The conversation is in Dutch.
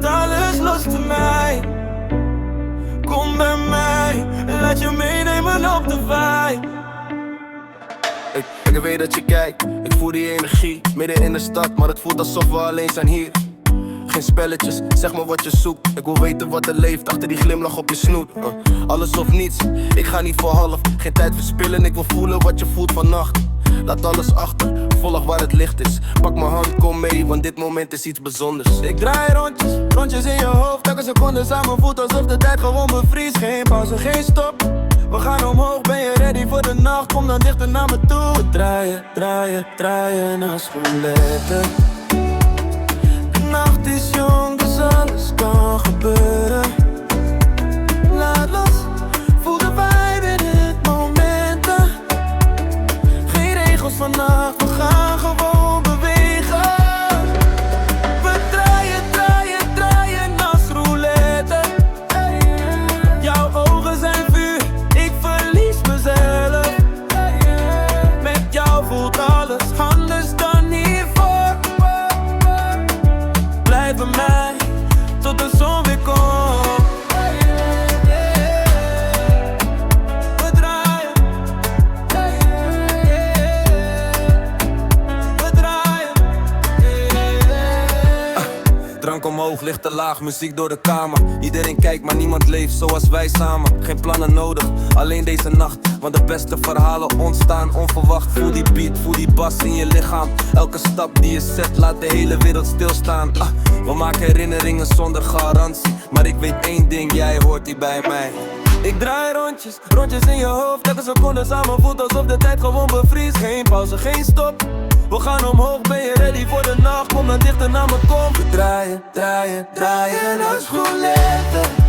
Laat alles los voor mij. Kom bij mij, laat je meenemen op de vibe. Ik weet dat je kijkt, ik voel die energie. Midden in de stad, maar het voelt alsof we alleen zijn hier. Geen spelletjes, zeg maar wat je zoekt. Ik wil weten wat er leeft achter die glimlach op je snoet. Alles of niets, ik ga niet voor half. Geen tijd verspillen, ik wil voelen wat je voelt vannacht. Laat alles achter, volg waar het licht is. Pak mijn hand, kom mee, want dit moment is iets bijzonders. Ik draai rondjes, rondjes in je hoofd. Elke seconde samen voelt alsof de tijd gewoon bevriest. Geen pauze, geen stop. We gaan omhoog, ben je ready voor de nacht? Kom dan dichter naar me toe. We draaien, draaien, draaien als roulette. De nacht is jong, dus alles kan gebeuren. Laat los, voel de vibe in het moment. Geen regels vannacht, we gaan gewoon bewegen. We draaien, draaien, draaien als roulette. Jouw ogen zijn vuur, ik verlies mezelf. Met jou voelt alles anders dan hiervoor. Blijf bij mij, tot de zon weer komt. We draaien. We draaien. Drank omhoog, licht te laag, muziek door de kamer. Iedereen kijkt, maar niemand leeft zoals wij samen. Geen plannen nodig, alleen deze nacht. Want de beste verhalen ontstaan onverwacht. Voel die beat, voel die bas in je lichaam. Elke stap die je zet, laat de hele wereld stilstaan. We maken herinneringen zonder garantie. Maar ik weet één ding, jij hoort hier bij mij. Ik draai rondjes, rondjes in je hoofd. Elke seconde samen voelt alsof de tijd gewoon bevriest. Geen pauze, geen stop. We gaan omhoog, ben je ready voor de nacht? Kom dan dichter naar me, kom. We draaien, draaien, draaien als roulette.